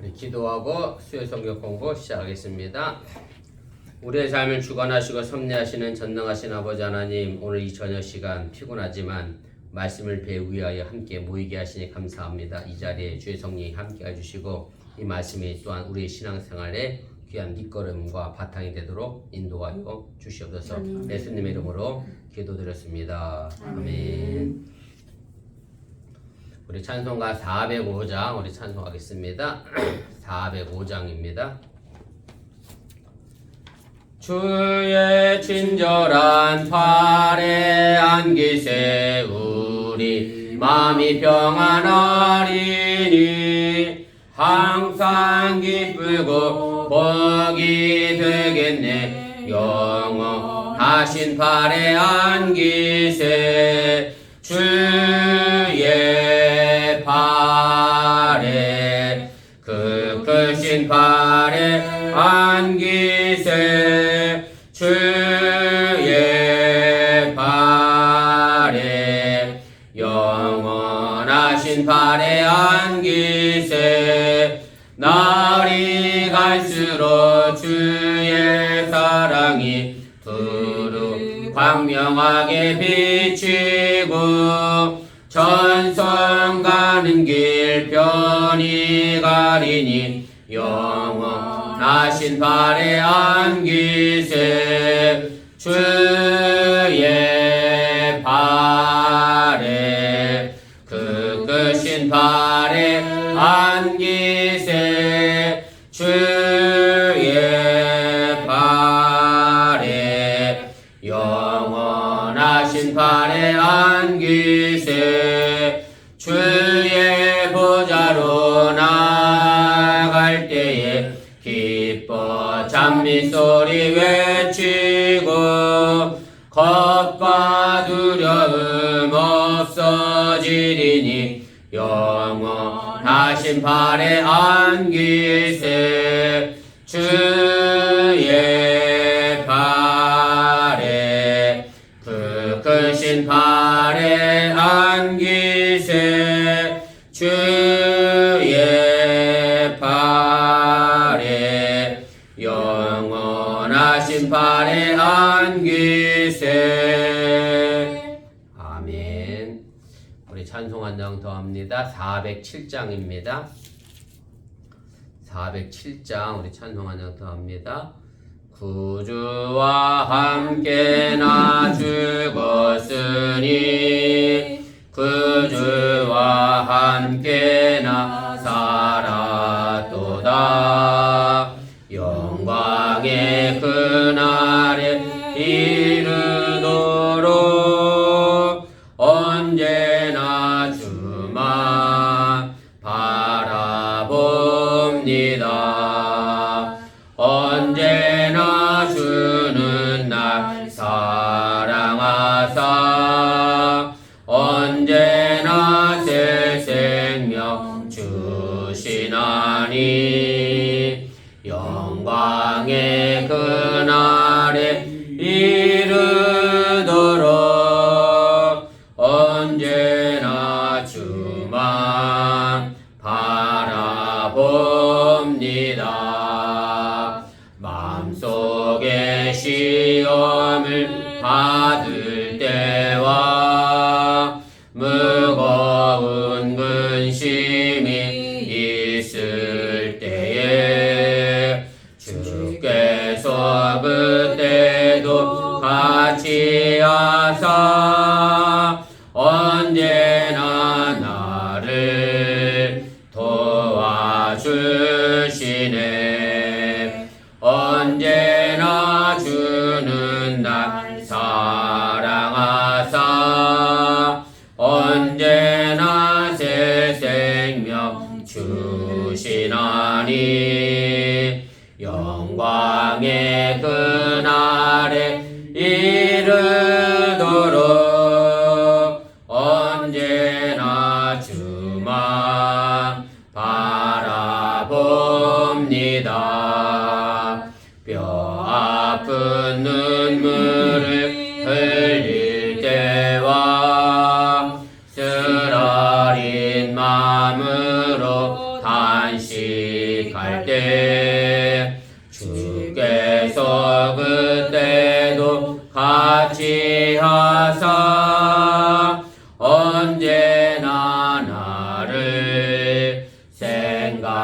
우리 기도하고 수요 성경 공부 시작하겠습니다. 우리의 삶을 주관하시고 섭리하시는 전능하신 아버지 하나님, 오늘 이 저녁 시간 피곤하지만 말씀을 배우기 위하여 함께 모이게 하시니 감사합니다. 이 자리에 주의 성령이 함께 해주시고 이 말씀이 또한 우리의 신앙생활에 귀한 밑거름과 바탕이 되도록 인도하여 주시옵소서. 예수님의 이름으로 기도드렸습니다. 아멘. 우리 찬송가 405장 우리 찬송하겠습니다. 405장입니다. 주의 친절한 팔에 안기세 우리 마음이 평안하리니 항상 기쁘고 복이 되겠네. 영원하신 팔에 안기세 주의 팔에 그 크신 팔에 안기세 주의 팔에 영원하신 팔에 안기세 날이 갈수록 주의 사랑이 두루 광명하게 비치고 전성 가는 길 편히 가리니 영원하신 팔에 안기세 주의 팔에 그 크신 팔에 안기세 주의 팔에 영원하신 팔에 안기세 주의 보좌로 나갈 때에 기뻐 찬미소리 외치고 겁과 두려움 없어지리니 영원하신 팔에 안기세 주의 팔에 그 크신 팔에 안기세 주의 팔에 영원하신 팔에 안기세. 아멘. 우리 찬송 한 장 더 합니다. 407장입니다. 407장 우리 찬송 한 장 더 합니다. 구주와 함께 나 죽었으니 구주와 함께 나 살았도다. 영광의 그날에 이르도록 언제나 주만 바라봅니다. 언제나 주는 날 사랑하사 언제나 새 생명 주시나니 영광의 그날에 이르도록 언제나 주만 바라봅니다. 마음속에 시험을 받을 때와 무거운 근심이 있을 때에 주께서 그때도 같이 하사 언제나 나를 도와주시네. 언제나 주는 날 사랑하사 언제나 새 생명 주시나니 영광의 그날에 이르도록 언제나 주만 바라봅니다. 뼈 아픈 눈물을 흘릴 때와 쓰라린 마음으로 단식 주께서 그때도 같이 하사 언제나 나를 생각하시네.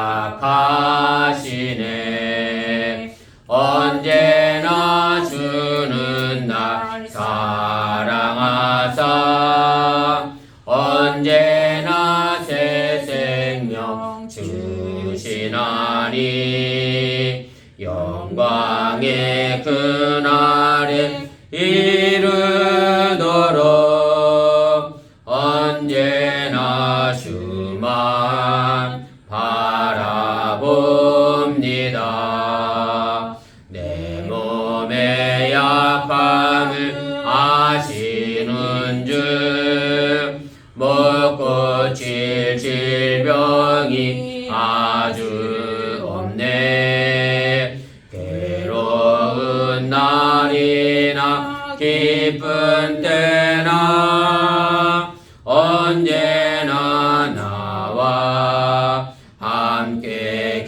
언제나 주는 날 사랑하사 언제나 새 생명 주시나니 영광의 그날에 이르도록 언제나 주만 바라봅니다. 내 몸의 약함을 아시는 주 못 고칠 질병이 아주 없네. 괴로운 날이나 기쁜 때나 언제나 나와 함께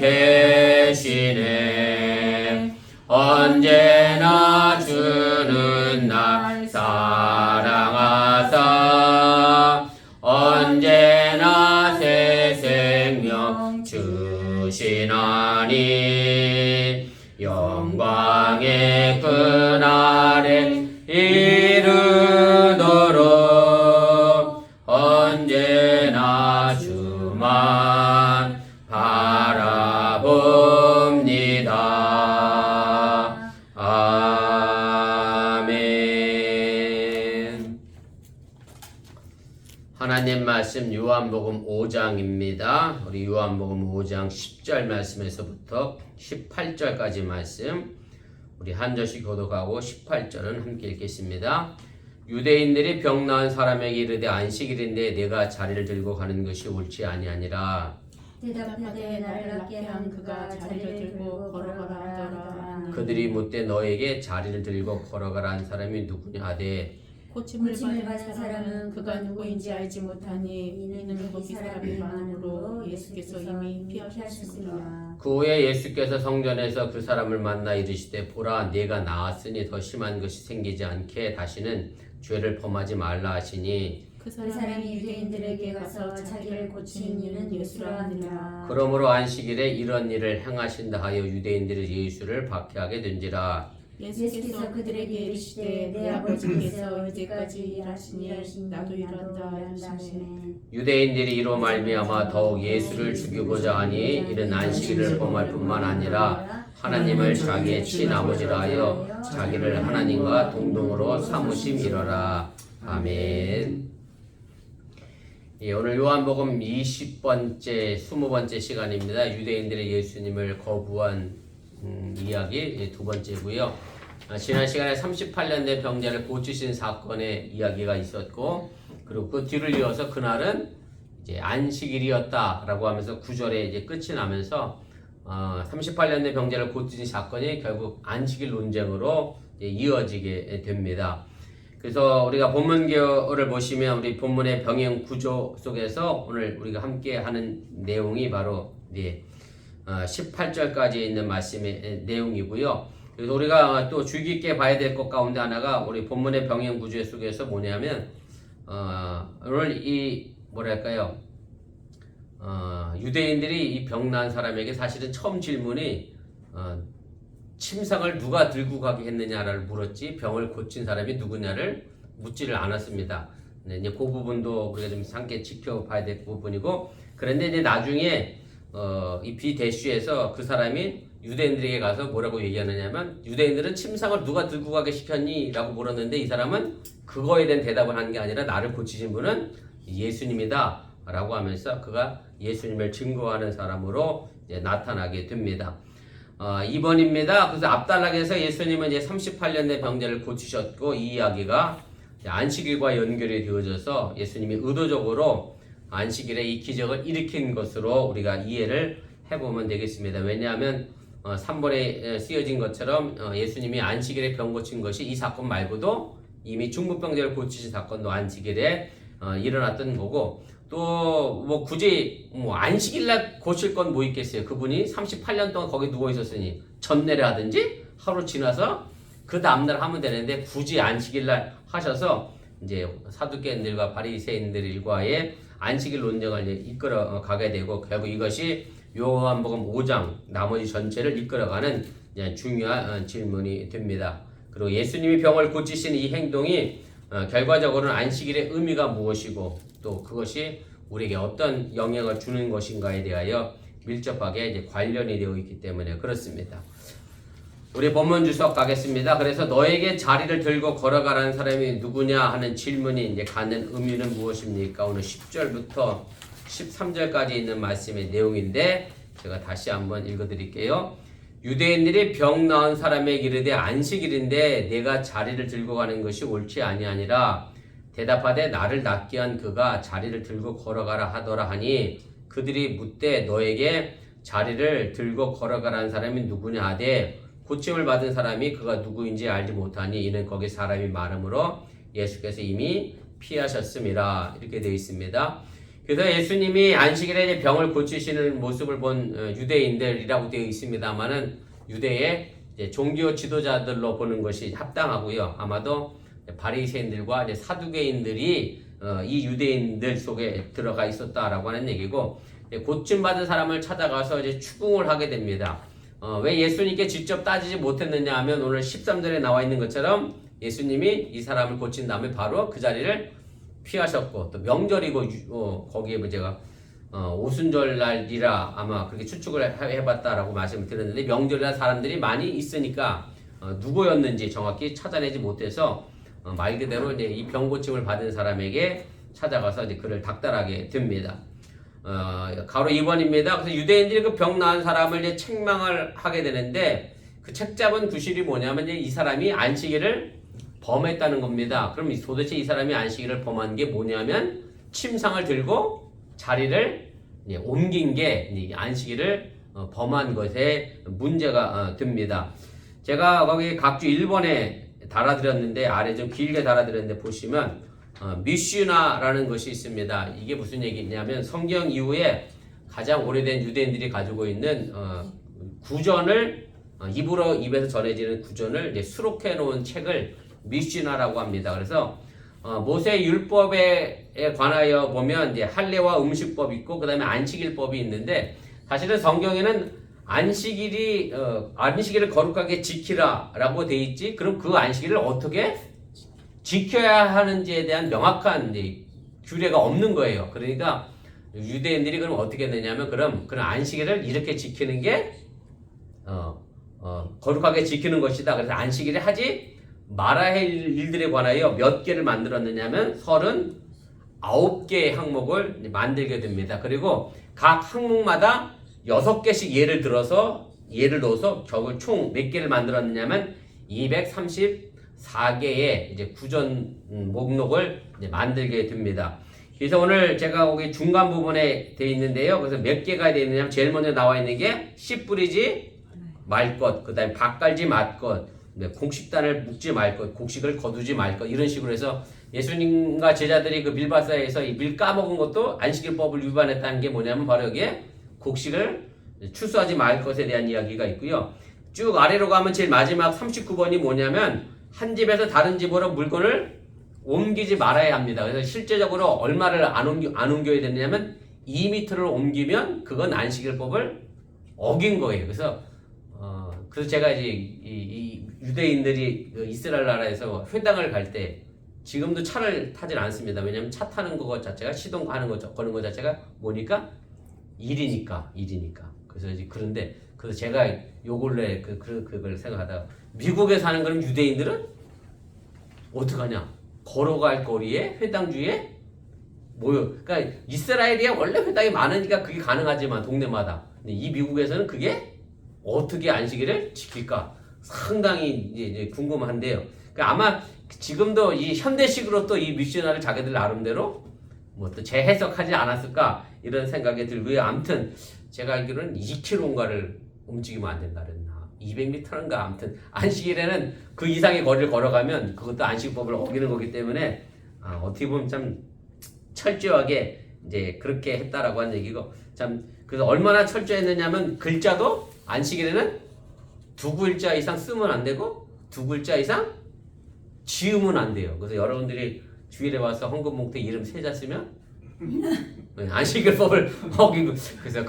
계시네. 언제나 주는 날 사랑하사 언제나 새 생명 주시나니 영광의 그날에 이르도록 언제나 주만 바라봅니다. 아멘. 하나님 말씀 요한복음 5장입니다. 우리 요한복음 5장 10절 말씀에서부터 18절까지 말씀 우리 한 절씩 교독하고 18절은 함께 읽겠습니다. 유대인들이 병 나은 사람에게 이르되 안식일인데 내가 자리를 들고 가는 것이 옳지 아니하니라. 대답하되 나를 낫게 한 그가 자리를 들고 걸어가라 하더라. 그들이 묻되 너에게 자리를 들고 걸어가라 한 사람이 누구냐 하되 고침을 받은 사람은 그가 누구인지 알지 못하니 이는 거기 사람이 많으므로 예수께서 이미 피하셨습니다. 그 후에 예수께서 성전에서 그 사람을 만나 이르시되 보라 네가 나았으니 더 심한 것이 생기지 않게 다시는 죄를 범하지 말라 하시니 그 사람이 유대인들에게 가서 자기를 고치는 이는 예수라 하니라. 그러므로 안식일에 이런 일을 행하신다 하여 유대인들이 예수를 박해하게 된지라. 예수께서 그들에게 이르시되 내 아버지께서 이제까지 일하시니 나도 일한다 하시네. 유대인들이 이로 말미암아 더욱 예수를 죽이고자 하니 이는 안식일을 범할 뿐만 아니라 하나님을 자기의 친아버지라 하여 자기를 하나님과 동등으로 삼으심이로라. 아멘. 예, 오늘 요한복음 20번째 시간입니다. 유대인들의 예수님을 거부한 이야기 두 번째고요. 지난 시간에 38년 된 병자를 고치신 사건의 이야기가 있었고, 그리고 그 뒤를 이어서 그날은 이제 안식일이었다라고 하면서 9절에 이제 끝이 나면서 38년 된 병자를 고치신 사건이 결국 안식일 논쟁으로 이어지게 됩니다. 그래서 우리가 본문교를 보시면 우리 본문의 병행 구조 속에서 오늘 우리가 함께 하는 내용이 바로 18절까지 있는 말씀의 내용이고요. 그래서 우리가 또 주의 깊게 봐야 될 것 가운데 하나가 우리 본문의 병행 구조 속에서 뭐냐면 오늘 이 뭐랄까요? 유대인들이 이 병난 사람에게 사실은 처음 질문이 침상을 누가 들고 가게 했느냐를 물었지 병을 고친 사람이 누구냐를 묻지를 않았습니다. 네, 이제 그 부분도 우리가 좀 함께 지켜봐야 될 부분이고, 그런데 이제 나중에 이 비대슈에서 그 사람이 유대인들에게 가서 뭐라고 얘기하느냐면 유대인들은 침상을 누가 들고 가게 시켰니? 라고 물었는데 이 사람은 그거에 대한 대답을 한 게 아니라 나를 고치신 분은 예수님이다 라고 하면서 그가 예수님을 증거하는 사람으로 이제 나타나게 됩니다. 2번입니다. 그래서 앞단락에서 예수님은 이제 38년 된 병자를 고치셨고 이 이야기가 안식일과 연결이 되어져서 예수님이 의도적으로 안식일에 이 기적을 일으킨 것으로 우리가 이해를 해보면 되겠습니다. 왜냐하면 3번에 쓰여진 것처럼 예수님이 안식일에 병 고친 것이 이 사건 말고도 이미 중풍병자를 고치신 사건도 안식일에 일어났던 거고, 또 뭐 굳이 뭐 안식일날 고칠 건 뭐 있겠어요. 그분이 38년 동안 거기 누워 있었으니 전례를 하든지 하루 지나서 그 다음날 하면 되는데 굳이 안식일날 하셔서 이제 사두개인들과 바리새인들 일과의 안식일 논쟁을 이제 이끌어 가게 되고 결국 이것이 요한복음 5장 나머지 전체를 이끌어가는 중요한 질문이 됩니다. 그리고 예수님이 병을 고치신 이 행동이 결과적으로는 안식일의 의미가 무엇이고 또 그것이 우리에게 어떤 영향을 주는 것인가에 대하여 밀접하게 이제 관련이 되어 있기 때문에 그렇습니다. 우리 본문 주석 가겠습니다. 그래서 너에게 자리를 들고 걸어가라는 사람이 누구냐 하는 질문이 이제 갖는 의미는 무엇입니까? 오늘 10절부터 13절까지 있는 말씀의 내용인데 제가 다시 한번 읽어드릴게요. 유대인들이 병 나은 사람에게 이르되 안식일인데 내가 자리를 들고 가는 것이 옳지 아니하니라. 대답하되 나를 낫게 한 그가 자리를 들고 걸어가라 하더라 하니 그들이 묻되 너에게 자리를 들고 걸어가라는 사람이 누구냐 하되 고침을 받은 사람이 그가 누구인지 알지 못하니 이는 거기 사람이 많으므로 예수께서 이미 피하셨음이라. 이렇게 되어 있습니다. 그래서 예수님이 안식일에 병을 고치시는 모습을 본 유대인들이라고 되어 있습니다만은 유대의 종교 지도자들로 보는 것이 합당하고요. 아마도 바리새인들과 사두개인들이 이 유대인들 속에 들어가 있었다라고 하는 얘기고 고침받은 사람을 찾아가서 이제 추궁을 하게 됩니다. 왜 예수님께 직접 따지지 못했느냐 하면 오늘 13절에 나와 있는 것처럼 예수님이 이 사람을 고친 다음에 바로 그 자리를 피하셨고 또 명절이고 거기에 제가 오순절날이라 아마 그렇게 추측을 해봤다라고 말씀을 드렸는데 명절이라 사람들이 많이 있으니까 누구였는지 정확히 찾아내지 못해서 말 그대로 이제 이 병고침을 받은 사람에게 찾아가서 이제 그를 닥달하게 됩니다. 가로 2번입니다. 그래서 유대인들이 그 병 나은 사람을 이제 책망을 하게 되는데 그 책잡은 구실이 뭐냐면 이제 이 사람이 안식일을 범했다는 겁니다. 그럼 도대체 이 사람이 안식일을 범한 게 뭐냐면 침상을 들고 자리를 옮긴 게 안식일을 범한 것에 문제가 됩니다. 제가 거기 각주 1번에 달아드렸는데 아래 좀 길게 달아드렸는데 보시면 미슈나라는 것이 있습니다. 이게 무슨 얘기냐면 성경 이후에 가장 오래된 유대인들이 가지고 있는 구전을 입에서 전해지는 구전을 이제 수록해 놓은 책을 미슈나라고 합니다. 그래서 모세 율법에 관하여 보면 이제 할례와 음식법 있고 그다음에 안식일법이 있는데 사실은 성경에는 안식일을 거룩하게 지키라라고 돼 있지. 그럼 그 안식일을 어떻게 지켜야 하는지에 대한 명확한 규례가 없는 거예요. 그러니까 유대인들이 그럼 어떻게 했느냐면 그럼 그런 안식일을 이렇게 지키는 게 거룩하게 지키는 것이다. 그래서 안식일에 하지 말아야 할 일들에 관하여 몇 개를 만들었느냐면 39개의 항목을 만들게 됩니다. 그리고 각 항목마다 6개씩 예를 넣어서 적을 총 몇 개를 만들었느냐면 234개의 이제 구전 목록을 이제 만들게 됩니다. 그래서 오늘 제가 거기 중간 부분에 되어 있는데요. 그래서 몇 개가 되어 있느냐면 제일 먼저 나와 있는 게 씨 뿌리지 말 것, 그 다음에 밥 갈지 말 것, 곡식단을 묶지 말 것, 곡식을 거두지 말 것, 이런 식으로 해서 예수님과 제자들이 그 밀밭사에서 이 밀 까먹은 것도 안식일법을 위반했다는 게 뭐냐면 바로 여기에 곡식을 추수하지 말 것에 대한 이야기가 있고요. 쭉 아래로 가면 제일 마지막 39번이 뭐냐면 한 집에서 다른 집으로 물건을 옮기지 말아야 합니다. 그래서 실제적으로 얼마를 안 옮겨야 되냐면 2m를 옮기면 그건 안식일법을 어긴 거예요. 그래서 제가 이제 이 유대인들이 이스라엘 나라에서 회당을 갈 때 지금도 차를 타질 않습니다. 왜냐하면 차 타는 것 자체가 시동 거는 것 자체가 뭐니까 일이니까. 그래서 이제 그래서 제가 요 근래 그걸 생각하다가 미국에 사는 그런 유대인들은 어떡하냐? 걸어갈 거리에 회당 주위에 모여. 그러니까 이스라엘이 원래 회당이 많으니까 그게 가능하지만 동네마다. 근데 이 미국에서는 그게 어떻게 안식일을 지킬까? 상당히 이제 궁금한데요. 그러니까 아마 지금도 이 현대식으로 또 이 미션나를 자기들 나름대로 뭐 또 재해석하지 않았을까 이런 생각이 들고요. 아무튼 제가 알기로는 2km인가를 움직이면 안 된다 그랬나? 200m인가 아무튼 안식일에는 그 이상의 거리를 걸어가면 그것도 안식법을 어기는 거기 때문에 어떻게 보면 참 철저하게 이제 그렇게 했다라고 하는 얘기고 참 그래서 얼마나 철저했느냐면 글자도 안식일에는 두 글자 이상 쓰면 안 되고 두 글자 이상 지으면 안 돼요. 그래서 여러분들이 주일에 와서 헌금봉투에 이름 세자 쓰면 안식일법을 어기고 그래서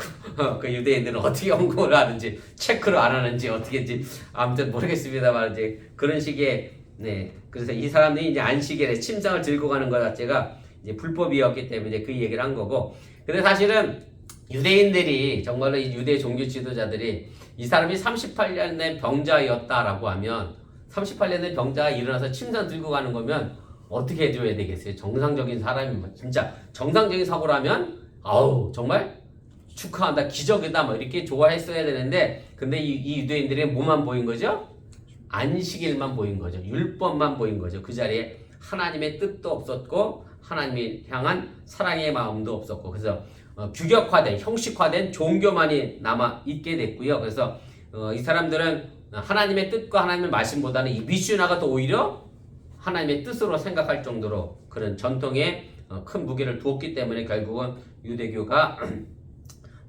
그 유대인들은 어떻게 헌금을 하는지 체크를 안 하는지 어떻게인지 아무튼 모르겠습니다만 이제 그런 식의 네 그래서 이 사람들이 이제 안식일에 침상을 들고 가는 것 자체가 이제 불법이었기 때문에 그 얘기를 한 거고 근데 사실은 유대인들이 정말로 이 유대 종교 지도자들이 이 사람이 38년의 병자였다라고 하면 38년의 병자가 일어나서 침상 들고 가는 거면 어떻게 해줘야 되겠어요? 정상적인 사람이 진짜 정상적인 사고라면 아우 정말 축하한다 기적이다 뭐 이렇게 좋아했어야 되는데 근데 이 유대인들이 뭐만 보인 거죠? 안식일만 보인 거죠. 율법만 보인 거죠. 그 자리에 하나님의 뜻도 없었고 하나님이 향한 사랑의 마음도 없었고 그래서 규격화된 형식화된 종교만이 남아 있게 됐고요. 그래서 이 사람들은 하나님의 뜻과 하나님의 말씀보다는 이 미슈나가 더 오히려 하나님의 뜻으로 생각할 정도로 그런 전통에 큰 무게를 두었기 때문에 결국은 유대교가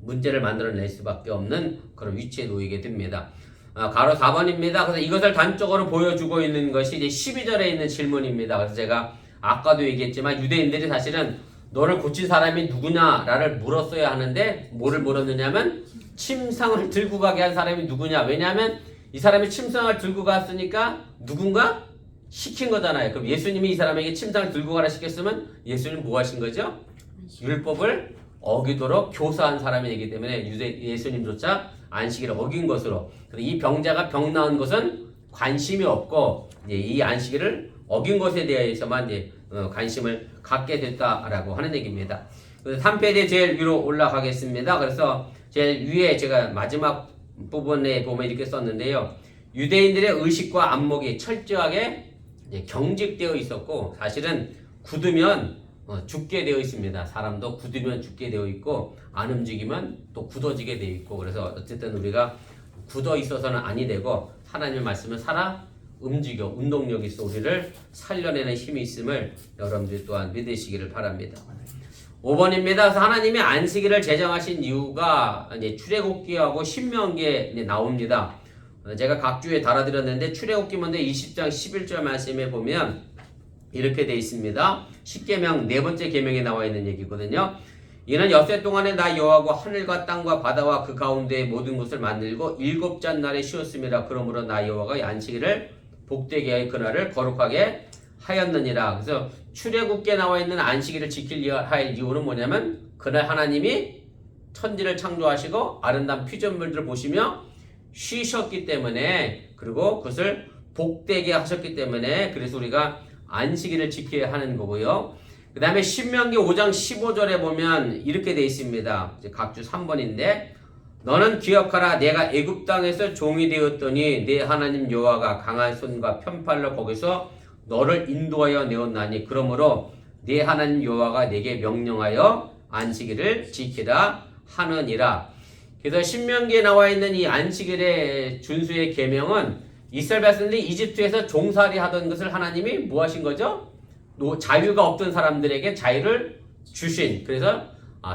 문제를 만들어낼 수밖에 없는 그런 위치에 놓이게 됩니다. 가로 4번입니다. 그래서 이것을 단적으로 보여주고 있는 것이 이제 12절에 있는 질문입니다. 그래서 제가 아까도 얘기했지만 유대인들이 사실은 너를 고친 사람이 누구냐를 물었어야 하는데 뭐를 물었느냐면 침상을 들고 가게 한 사람이 누구냐. 왜냐하면 이 사람이 침상을 들고 갔으니까 누군가 시킨 거잖아요. 그럼 예수님이 이 사람에게 침상을 들고 가라 시켰으면 예수님은 뭐 하신 거죠? 율법을 어기도록 교사한 사람이기 때문에 예수님조차 안식일을 어긴 것으로 이 병자가 병 나은 것은 관심이 없고 이 안식일을 어긴 것에 대해서만 관심을 갖게 됐다라고 하는 얘기입니다. 3페이지 제일 위로 올라가겠습니다. 그래서 제일 위에 제가 마지막 부분에 보면 이렇게 썼는데요. 유대인들의 의식과 안목이 철저하게 경직되어 있었고 사실은 굳으면 죽게 되어 있습니다. 사람도 굳으면 죽게 되어 있고 안 움직이면 또 굳어지게 되어 있고 그래서 어쨌든 우리가 굳어 있어서는 아니 되고 하나님의 말씀은 살아 움직여 운동력이 있어 우리를 살려내는 힘이 있음을 여러분들 또한 믿으시기를 바랍니다. 5번입니다. 그래서 하나님이 안식일을 제정하신 이유가 이제 출애굽기하고 신명기에 나옵니다. 제가 각 주에 달아드렸는데 출애굽기 먼저 20장 11절 말씀에 보면 이렇게 돼 있습니다. 십계명 네 번째 계명에 나와 있는 얘기거든요. 이는 엿새 동안에 나 여호와가 하늘과 땅과 바다와 그 가운데의 모든 것을 만들고 일곱째 날에 쉬었음이라. 그러므로 나 여호와가 안식일을 복되게 하여 그날을 거룩하게 하였느니라. 그래서 출애굽기에 나와 있는 안식일을 지키려 할 이유는 뭐냐면 그날 하나님이 천지를 창조하시고 아름다운 피조물들을 보시며 쉬셨기 때문에 그리고 그것을 복되게 하셨기 때문에 그래서 우리가 안식일을 지켜야 하는 거고요. 그 다음에 신명기 5장 15절에 보면 이렇게 되어 있습니다. 이제 각주 3번인데 너는 기억하라 내가 애굽 땅에서 종이 되었더니 내 하나님 여호와가 강한 손과 편팔로 거기서 너를 인도하여 내었나니 그러므로 내 하나님 여호와가 내게 명령하여 안식일을 지키라 하느니라. 그래서 신명기에 나와 있는 이 안식일의 준수의 계명은 이스라엘 백성들이 이집트에서 종살이 하던 것을 하나님이 뭐 하신 거죠? 자유가 없던 사람들에게 자유를 주신. 그래서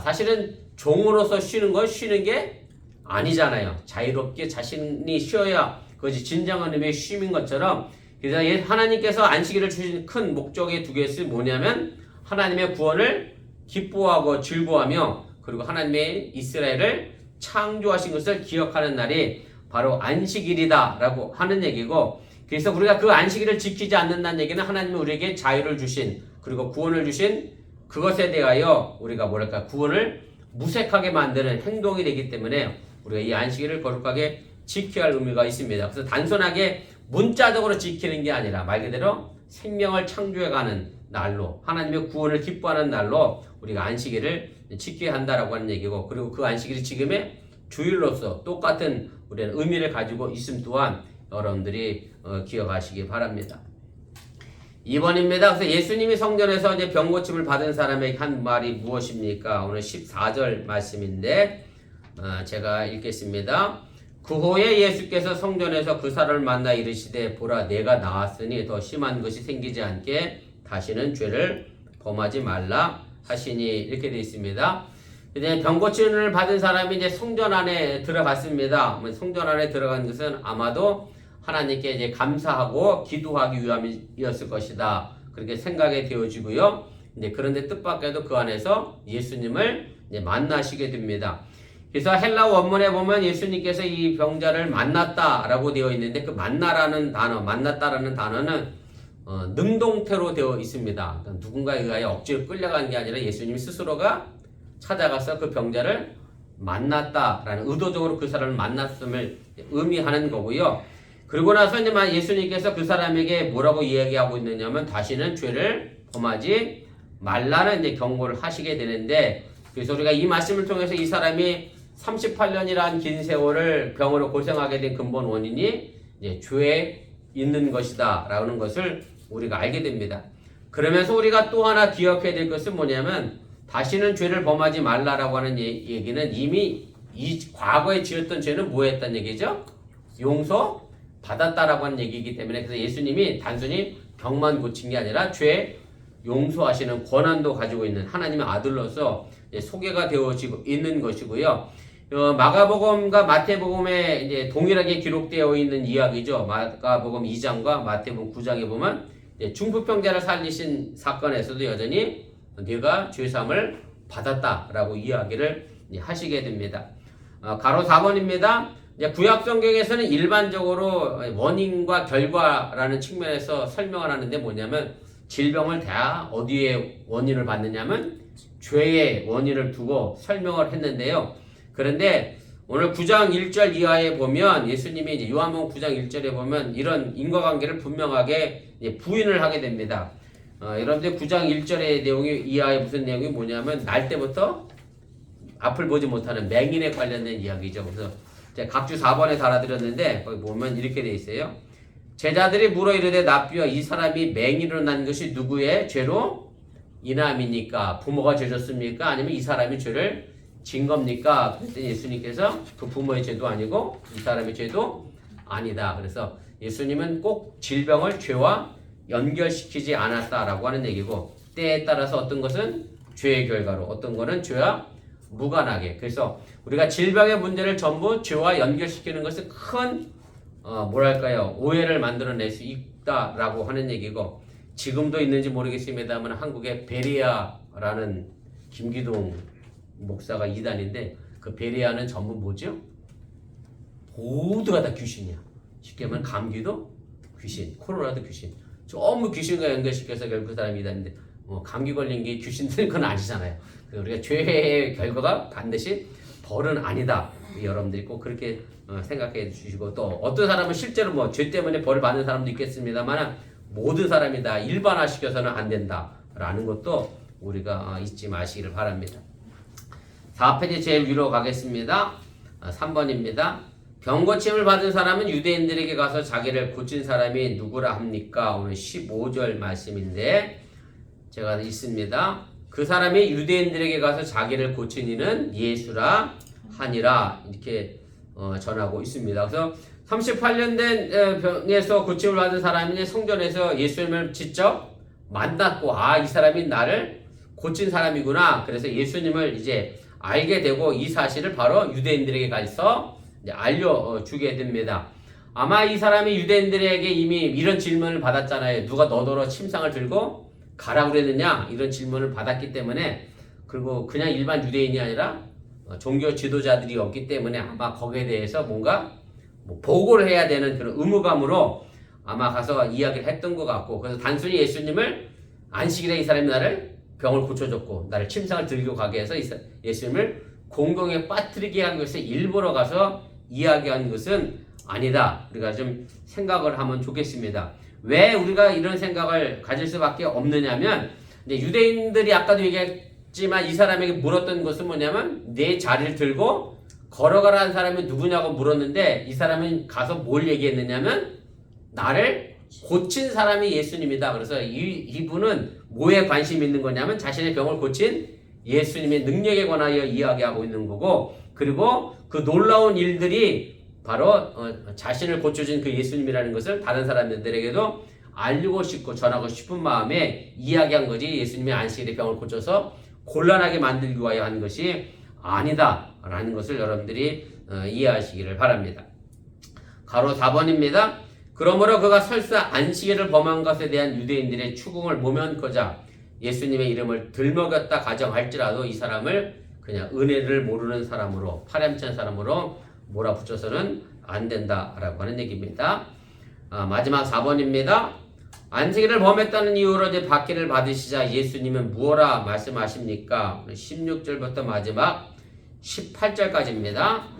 사실은 종으로서 쉬는 건 쉬는 게 아니잖아요. 자유롭게 자신이 쉬어야 그것이 진정한 의미의 쉼인 것처럼 그래서 하나님께서 안식일을 주신 큰 목적의 두 개는 뭐냐면 하나님의 구원을 기뻐하고 즐거워하며 그리고 하나님의 이스라엘을 창조하신 것을 기억하는 날이 바로 안식일이다 라고 하는 얘기고 그래서 우리가 그 안식일을 지키지 않는다는 얘기는 하나님이 우리에게 자유를 주신 그리고 구원을 주신 그것에 대하여 우리가 구원을 무색하게 만드는 행동이 되기 때문에 우리가 이 안식일을 거룩하게 지켜야 할 의미가 있습니다. 그래서 단순하게 문자적으로 지키는 게 아니라 말 그대로 생명을 창조해가는 날로 하나님의 구원을 기뻐하는 날로 우리가 안식일을 지켜야 한다라고 하는 얘기고 그리고 그 안식일이 지금의 주일로서 똑같은 우리는 의미를 가지고 있음 또한 여러분들이 기억하시기 바랍니다. 2번입니다. 그래서 예수님이 성전에서 이제 병고침을 받은 사람에게 한 말이 무엇입니까? 오늘 14절 말씀인데 제가 읽겠습니다. 그 후에 예수께서 성전에서 그 사람을 만나 이르시되 보라 내가 나았으니 더 심한 것이 생기지 않게 다시는 죄를 범하지 말라 하시니 이렇게 되어 있습니다. 이제 병 고침을 받은 사람이 이제 성전 안에 들어갔습니다. 성전 안에 들어간 것은 아마도 하나님께 이제 감사하고 기도하기 위함이었을 것이다. 그렇게 생각이 되어지고요. 이제 그런데 뜻밖에도 그 안에서 예수님을 이제 만나시게 됩니다. 그래서 헬라 원문에 보면 예수님께서 이 병자를 만났다라고 되어 있는데 그 만나라는 단어, 만났다라는 단어는 능동태로 되어 있습니다. 그러니까 누군가에 의하여 억지로 끌려간 게 아니라 예수님 스스로가 찾아가서 그 병자를 만났다라는 의도적으로 그 사람을 만났음을 의미하는 거고요. 그리고 나서 이제 예수님께서 그 사람에게 뭐라고 이야기하고 있느냐면 다시는 죄를 범하지 말라는 이제 경고를 하시게 되는데, 그래서 우리가 이 말씀을 통해서 이 사람이 38년이라는 긴 세월을 병으로 고생하게 된 근본 원인이 이제 죄에 있는 것이다 라는 것을 우리가 알게 됩니다. 그러면서 우리가 또 하나 기억해야 될 것은 뭐냐면 다시는 죄를 범하지 말라라고 하는 얘기는 이미 이 과거에 지었던 죄는 뭐 했다는 얘기죠? 용서 받았다라고 하는 얘기이기 때문에, 그래서 예수님이 단순히 병만 고친 게 아니라 죄 용서하시는 권한도 가지고 있는 하나님의 아들로서 소개가 되어지고 있는 것이고요. 마가복음과 마태복음에 이제 동일하게 기록되어 있는 이야기죠. 마가복음 2장과 마태복음 9장에 보면 중풍병자를 살리신 사건에서도 여전히 네가 죄사함을 받았다라고 이야기를 하시게 됩니다. 가로 4번입니다. 구약 성경에서는 일반적으로 원인과 결과라는 측면에서 설명을 하는데 뭐냐면 질병을 다 어디에 원인을 받느냐면 죄의 원인을 두고 설명을 했는데요. 그런데 오늘 9장 1절 이하에 보면 예수님이 이제 요한복음 9장 1절에 보면 이런 인과관계를 분명하게 부인을 하게 됩니다. 여러분들 9장 1절의 내용이 이하에 무슨 내용이 뭐냐면 날 때부터 앞을 보지 못하는 맹인에 관련된 이야기죠. 그래서 제가 각주 4번에 달아드렸는데 거기 보면 이렇게 돼 있어요. 제자들이 물어 이르되 납비여 이 사람이 맹인으로 난 것이 누구의 죄로 인함이니까? 부모가 죄졌습니까? 아니면 이 사람이 죄를 진 겁니까? 그랬더니 예수님께서 그 부모의 죄도 아니고 이 사람의 죄도 아니다. 그래서 예수님은 꼭 질병을 죄와 연결시키지 않았다라고 하는 얘기고, 때에 따라서 어떤 것은 죄의 결과로, 어떤 거는 죄와 무관하게. 그래서 우리가 질병의 문제를 전부 죄와 연결시키는 것은 큰 뭐랄까요, 오해를 만들어낼 수 있다라고 하는 얘기고, 지금도 있는지 모르겠습니다만 한국에 베리아라는 김기동 목사가 이단인데 그 베리아는 전부 뭐죠? 모두가 다 귀신이야. 쉽게 말하면 감기도 귀신, 코로나도 귀신. 전부 귀신과 연결시켜서 결국 그 사람이 이단인데 감기 걸린 게 귀신들은 그건 아니잖아요. 우리가 죄의 결과가 반드시 벌은 아니다. 여러분들이 꼭 그렇게 생각해 주시고, 또 어떤 사람은 실제로 뭐 죄 때문에 벌을 받는 사람도 있겠습니다만 모든 사람이 다 일반화시켜서는 안 된다라는 것도 우리가 잊지 마시기를 바랍니다. 4페이지 제일 위로 가겠습니다. 3번입니다. 병고침을 받은 사람은 유대인들에게 가서 자기를 고친 사람이 누구라 합니까? 오늘 15절 말씀인데 제가 읽습니다. 그 사람이 유대인들에게 가서 자기를 고친 이는 예수라 하니라, 이렇게 전하고 있습니다. 그래서 38년 된 병에서 고침을 받은 사람이 성전에서 예수님을 직접 만났고, 이 사람이 나를 고친 사람이구나. 그래서 예수님을 이제 알게 되고 이 사실을 바로 유대인들에게 가서 알려주게 됩니다. 아마 이 사람이 유대인들에게 이미 이런 질문을 받았잖아요. 누가 너더러 침상을 들고 가라고 그랬느냐? 이런 질문을 받았기 때문에, 그리고 그냥 일반 유대인이 아니라 종교 지도자들이 없기 때문에 아마 거기에 대해서 뭔가 보고를 해야 되는 그런 의무감으로 아마 가서 이야기를 했던 것 같고, 그래서 단순히 예수님을 안식일에 이 사람이 나를 병을 고쳐줬고 나를 침상을 들고 가게 해서 예수님을 공경에 빠뜨리게 한 것을 일부러 가서 이야기한 것은 아니다. 우리가 좀 생각을 하면 좋겠습니다. 왜 우리가 이런 생각을 가질 수밖에 없느냐면, 유대인들이 아까도 얘기했지만 이 사람에게 물었던 것은 뭐냐면 내 자리를 들고 걸어가라는 사람이 누구냐고 물었는데, 이 사람은 가서 뭘 얘기했느냐면 나를 고친 사람이 예수님이다. 그래서 이분은 뭐에 관심이 있는 거냐면 자신의 병을 고친 예수님의 능력에 관하여 이야기하고 있는 거고, 그리고 그 놀라운 일들이 바로 자신을 고쳐준 그 예수님이라는 것을 다른 사람들에게도 알리고 싶고 전하고 싶은 마음에 이야기한 거지, 예수님이 안식일에 병을 고쳐서 곤란하게 만들기 위하여 한 것이 아니다라는 것을 여러분들이 이해하시기를 바랍니다. 가로 4번입니다. 그러므로 그가 설사 안식일을 범한 것에 대한 유대인들의 추궁을 모면코자 예수님의 이름을 들먹였다 가정할지라도 이 사람을 그냥 은혜를 모르는 사람으로, 파렴치한 사람으로 몰아붙여서는 안 된다라고 하는 얘기입니다. 마지막 4번입니다. 안식일을 범했다는 이유로 이제 박해를 받으시자 예수님은 무엇라 말씀하십니까? 16절부터 마지막 18절까지입니다.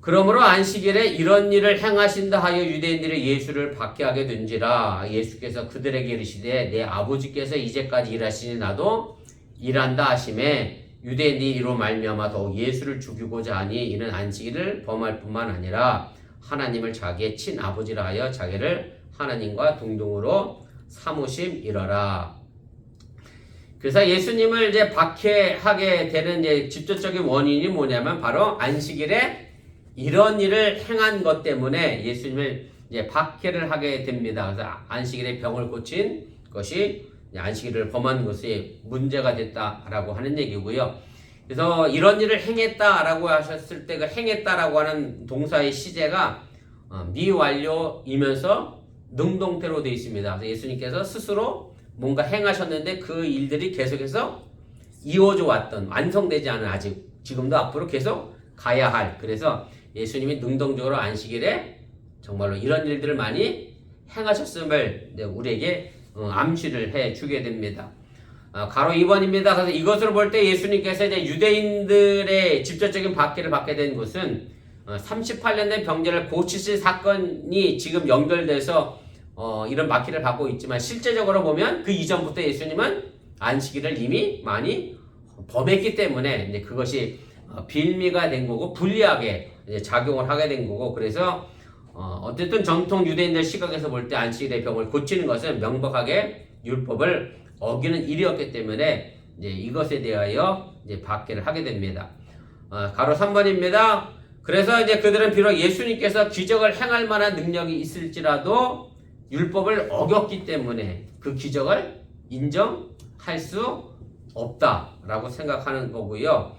그러므로 안식일에 이런 일을 행하신다 하여 유대인들이 예수를 박해하게 된지라. 예수께서 그들에게 이르시되 내 아버지께서 이제까지 일하시니 나도 일한다 하시매 유대인들이 이로 말미암아 더욱 예수를 죽이고자 하니 이는 안식일을 범할 뿐만 아니라 하나님을 자기의 친아버지라 하여 자기를 하나님과 동등으로 삼으심이러라. 그래서 예수님을 이제 박해하게 되는 이제 직접적인 원인이 뭐냐면 바로 안식일에 이런 일을 행한 것 때문에 예수님을 이제 박해를 하게 됩니다. 그래서 안식일에 병을 고친 것이 안식일을 범한 것이 문제가 됐다라고 하는 얘기고요. 그래서 이런 일을 행했다라고 하셨을 때 그 행했다라고 하는 동사의 시제가 미완료이면서 능동태로 되어 있습니다. 그래서 예수님께서 스스로 뭔가 행하셨는데 그 일들이 계속해서 이어져 왔던, 완성되지 않은, 아직 지금도 앞으로 계속 가야 할, 그래서 예수님이 능동적으로 안식일에 정말로 이런 일들을 많이 행하셨음을 우리에게 암시를 해 주게 됩니다. 가로 2번입니다. 그래서 이것을 볼 때 예수님께서 이제 유대인들의 직접적인 박해를 받게 된 것은 38년 된 병자를 고치실 사건이 지금 연결돼서 이런 박해를 받고 있지만 실제적으로 보면 그 이전부터 예수님은 안식일을 이미 많이 범했기 때문에 이제 그것이 빌미가 된 거고 불리하게 이제 작용을 하게 된 거고, 그래서 어쨌든 정통 유대인들 시각에서 볼 때 안식일의 병을 고치는 것은 명백하게 율법을 어기는 일이었기 때문에 이제 이것에 대하여 이제 박해를 하게 됩니다. 가로 3번입니다. 그래서 이제 그들은 비록 예수님께서 기적을 행할 만한 능력이 있을지라도 율법을 어겼기 때문에 그 기적을 인정할 수 없다라고 생각하는 거고요.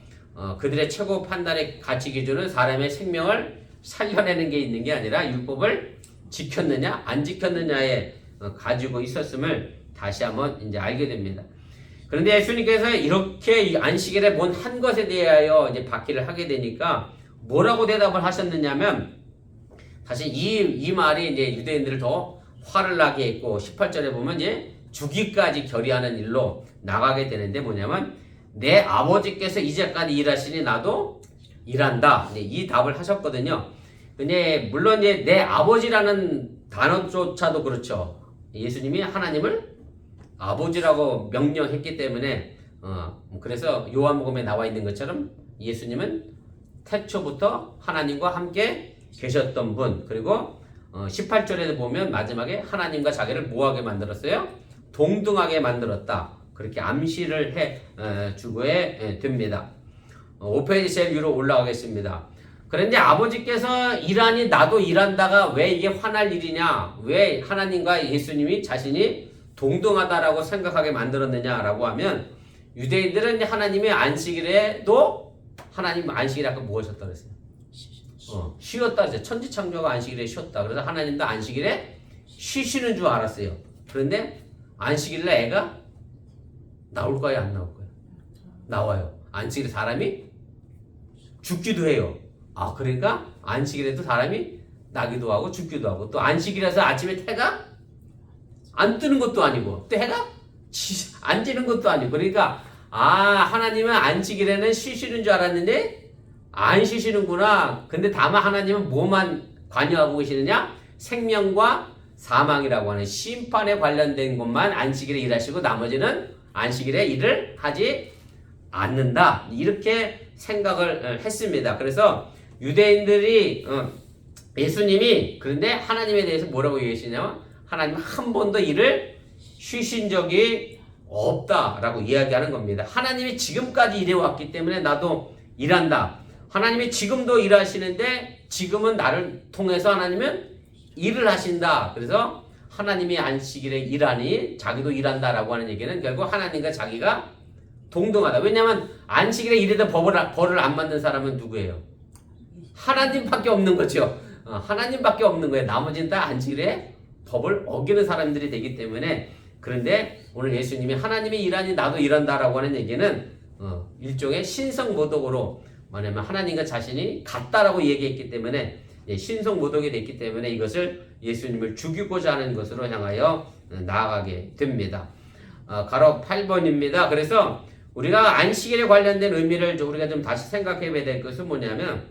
그들의 최고 판단의 가치 기준은 사람의 생명을 살려내는 게 있는 게 아니라 율법을 지켰느냐 안 지켰느냐에 가지고 있었음을 다시 한번 이제 알게 됩니다. 그런데 예수님께서 이렇게 이 안식일에 뭔 한 것에 대하여 이제 박해를 하게 되니까 뭐라고 대답을 하셨느냐면, 사실 이 말이 이제 유대인들을 더 화를 나게 했고 18절에 보면 이제 죽이까지 결의하는 일로 나가게 되는데 뭐냐면 내 아버지께서 이제까지 일하시니 나도 일한다. 이 답을 하셨거든요. 근데 물론 이제 내 아버지라는 단어조차도 그렇죠. 예수님이 하나님을 아버지라고 명령했기 때문에 그래서 요한복음에 나와 있는 것처럼 예수님은 태초부터 하나님과 함께 계셨던 분, 그리고 18절에 보면 마지막에 하나님과 자기를 뭐하게 만들었어요? 동등하게 만들었다. 그렇게 암시를 해 주고에 됩니다. 5페이지 제일 위로 올라가겠습니다. 그런데 아버지께서 일하니 나도 일한다가 왜 이게 화날 일이냐? 왜 하나님과 예수님이 자신이 동등하다라고 생각하게 만들었느냐라고 하면, 유대인들은 하나님의 안식일에도 하나님 안식일에 아까 뭐 하셨다 그랬어요? 쉬었다 그랬어요. 천지창조가 안식일에 쉬었다. 그래서 하나님도 안식일에 쉬시는 줄 알았어요. 그런데 안식일에 애가 나올 거예요, 안 나올 거예요? 나와요. 안식일에 사람이 죽기도 해요. 그러니까 안식일에도 사람이 나기도 하고 죽기도 하고, 또 안식일에서 아침에 해가 안 뜨는 것도 아니고 또 해가 안 지는 것도 아니고, 그러니까 하나님은 안식일에는 쉬시는 줄 알았는데 안 쉬시는구나. 근데 다만 하나님은 뭐만 관여하고 계시느냐? 생명과 사망이라고 하는 심판에 관련된 것만 안식일에 일하시고 나머지는 안식일에 일을 하지 않는다. 이렇게 생각을 했습니다. 그래서 유대인들이 예수님이 그런데 하나님에 대해서 뭐라고 얘기하시냐면 하나님 한 번도 일을 쉬신 적이 없다라고 이야기하는 겁니다. 하나님이 지금까지 일해왔기 때문에 나도 일한다. 하나님이 지금도 일하시는데 지금은 나를 통해서 하나님은 일을 하신다. 그래서 하나님이 안식일에 일하니 자기도 일한다라고 하는 얘기는 결국 하나님과 자기가 동등하다. 왜냐하면 안식일에 일에도 벌을 안 받는 사람은 누구예요? 하나님밖에 없는 거죠. 하나님밖에 없는 거예요. 나머지는 다 안식일에 법을 어기는 사람들이 되기 때문에. 그런데 오늘 예수님이 하나님이 일하니 나도 일한다라고 하는 얘기는 일종의 신성모독으로, 뭐냐면 하나님과 자신이 같다라고 얘기했기 때문에, 신성모독이 됐기 때문에 이것을 예수님을 죽이고자 하는 것으로 향하여 나아가게 됩니다. 가로 8번입니다. 그래서 우리가 안식일에 관련된 의미를 우리가 좀 다시 생각해 봐야 될 것은 뭐냐면,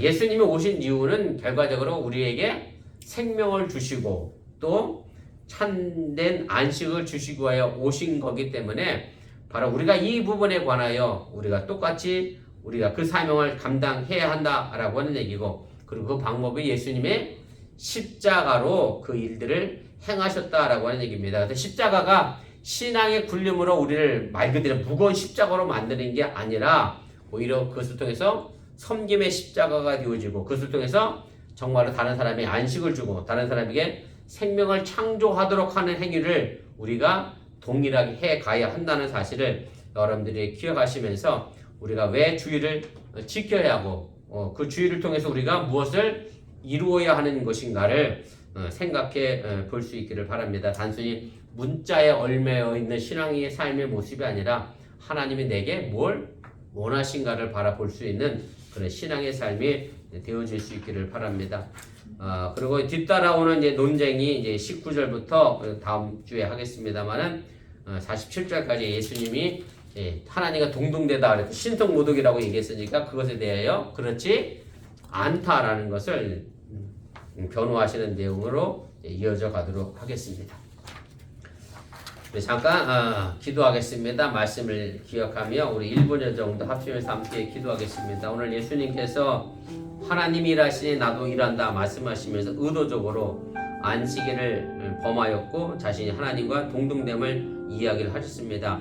예수님이 오신 이유는 결과적으로 우리에게 생명을 주시고 또 참된 안식을 주시고 하여 오신 거기 때문에, 바로 우리가 이 부분에 관하여 우리가 똑같이 우리가 그 사명을 감당해야 한다라고 하는 얘기고, 그리고 그 방법이 예수님의 십자가로 그 일들을 행하셨다라고 하는 얘기입니다. 그래서 십자가가 신앙의 굴림으로 우리를 말 그대로 무거운 십자가로 만드는 게 아니라, 오히려 그것을 통해서 섬김의 십자가가 되어지고, 그것을 통해서 정말로 다른 사람에게 안식을 주고 다른 사람에게 생명을 창조하도록 하는 행위를 우리가 동일하게 해 가야 한다는 사실을 여러분들이 기억하시면서, 우리가 왜 주의를 지켜야 하고 그 주의를 통해서 우리가 무엇을 이루어야 하는 것인가를 생각해 볼 수 있기를 바랍니다. 단순히 문자에 얽매여 있는 신앙의 삶의 모습이 아니라 하나님이 내게 뭘 원하신가를 바라볼 수 있는 그런 신앙의 삶이 되어질 수 있기를 바랍니다. 그리고 뒤따라오는 이제 논쟁이 이제 19절부터 다음 주에 하겠습니다만은, 47절까지 예수님이 하나님과 동등되다 그래서 신성모독이라고 얘기했으니까 그것에 대하여 그렇지 않다라는 것을 변호하시는 내용으로 이어져 가도록 하겠습니다. 잠깐 기도하겠습니다. 말씀을 기억하며 우리 1분 정도 합심해서 함께 기도하겠습니다. 오늘 예수님께서 하나님이 일하시니 나도 일한다 말씀하시면서 의도적으로 안식일을 범하였고 자신이 하나님과 동등됨을 이야기를 하셨습니다.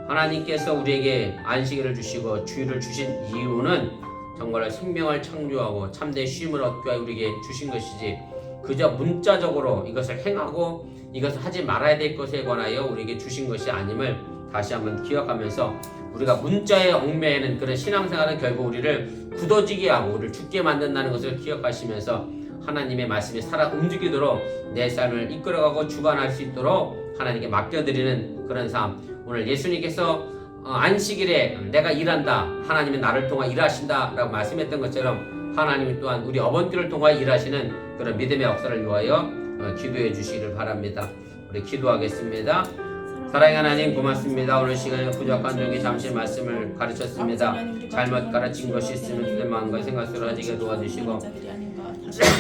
하나님께서 우리에게 안식일을 주시고 주일을 주신 이유는 정말 생명을 창조하고 참된 쉼을 얻기 위해 우리에게 주신 것이지, 그저 문자적으로 이것을 행하고 이것을 하지 말아야 될 것에 관하여 우리에게 주신 것이 아님을 다시 한번 기억하면서, 우리가 문자에 얽매이는 그런 신앙생활은 결국 우리를 굳어지게 하고 우리를 죽게 만든다는 것을 기억하시면서, 하나님의 말씀이 살아 움직이도록 내 삶을 이끌어가고 주관할 수 있도록 하나님께 맡겨드리는 그런 삶. 오늘 예수님께서 안식일에 내가 일한다, 하나님이 나를 통해 일하신다 라고 말씀했던 것처럼, 하나님이 또한 우리 어번들을 통해 일하시는 그런 믿음의 역사를 위하여 기도해 주시기를 바랍니다. 우리 기도하겠습니다. 사랑의 하나님, 고맙습니다. 오늘 시간에 부족한 종이 잠시 말씀을 가르쳤습니다. 잘못 가르친 것이 있으면 주의 마음과 생각 속으로 하지게 도와주시고,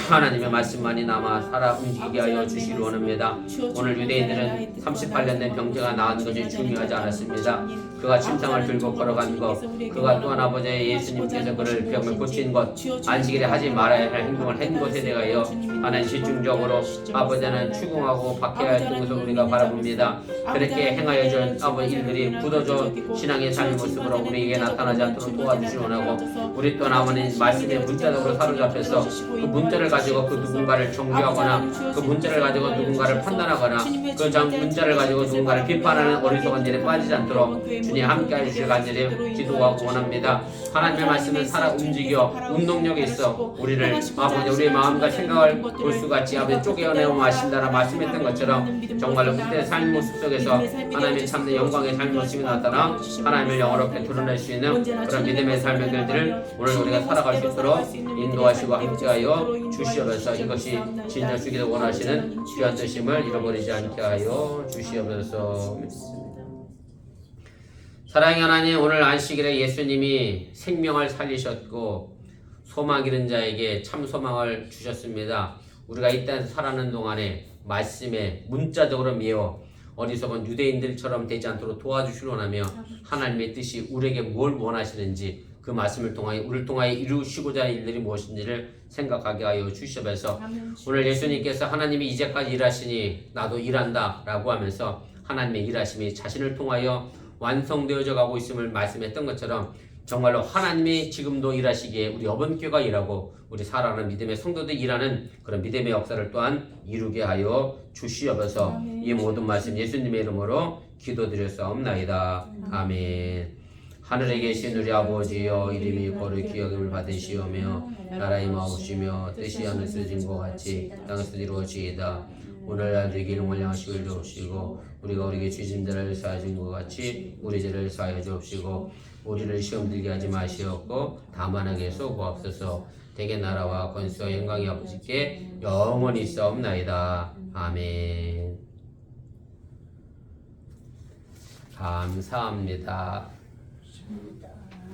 하나님의 말씀만이 남아 살아 움직이게 하여 주시기 원합니다. 오늘 유대인들은 38년 된 병자가 나은 것이 중요하지 않았습니다. 그가 침상을 들고 걸어간 것, 그가 또한 아버지 예수님께서 그를 병을 고친 것, 안식일에 하지 말아야 할 행동을 한 것에 대하여 하나님 집중적으로 아버지는 추궁하고 박해야 할 것을 우리가 바라봅니다. 그렇게 행하여 준 아버지 일들이 굳어져 신앙의 삶의 모습으로 우리에게 나타나지 않도록 도와주시기 원하고, 우리 또한 아버님 말씀의 문자적으로 사로잡혀서 그 문자를 가지고 그 누군가를 정죄하거나 그 문자를 가지고 누군가를 판단하거나 그 문자를 가지고 누군가를 비판하는 어리석은 일에 빠지지 않도록 주님 함께 해주실 간절히 기도하고 원합니다. 하나님의 말씀은 살아 움직여 운동력이 있어 우리를 아버지 우리의 마음과 생각을 골수같이 아버지 쪼개어내어 마신다라 말씀했던 것처럼, 정말로 그때의 삶 모습 속에서 하나님의 참된 영광의 삶 모습이 나타나 하나님을 영어롭게 드러낼 수 있는 그런 믿음의 삶의 길들을 오늘 우리가 살아갈 수 있도록 인도하시고 함께하여 주시옵소서. 이것이 진정 주기를 원하시는 귀한 뜻임을 잃어버리지 않게 하여 주시옵소서. 사랑의 하나님, 오늘 안식일에 예수님이 생명을 살리셨고 소망 잃은 자에게 참 소망을 주셨습니다. 우리가 이 땅에서 살아가는 동안에 말씀에 문자적으로 미워 어리석은 유대인들처럼 되지 않도록 도와주시기 원하며, 하나님의 뜻이 우리에게 뭘 원하시는지 그 말씀을 통하여 우리를 통하여 이루시고자 하는 일들이 무엇인지를 생각하게 하여 주시옵소서. 오늘 예수님께서 하나님이 이제까지 일하시니 나도 일한다 라고 하면서 하나님의 일하심이 자신을 통하여 완성되어져 가고 있음을 말씀했던 것처럼, 정말로 하나님이 지금도 일하시기에 우리 어번교회가 일하고 우리 살아가는 믿음의 성도들이 일하는 그런 믿음의 역사를 또한 이루게 하여 주시옵소서. 이 모든 말씀 예수님의 이름으로 기도드렸사옵나이다. 아멘. 하늘에 계신 우리 아버지여, 이름이 거룩히 여김을 받으시오며 나라의 마옵시며 뜻이 하늘에서 이루어진 것 같이 땅에서 이루어지이다. 오늘날 우리에게 일용할 양식을 주옵시고 우리가 우리에게 죄진들을 사하여 준 것 같이 우리 죄를 사하여 주옵시고 우리를 시험 들게 하지 마시옵고 다만 악에서 구하옵소서. 대개 나라와 권세와 영광이 아버지께 영원히 있사옵나이다. 아멘. 감사합니다. 있습니다.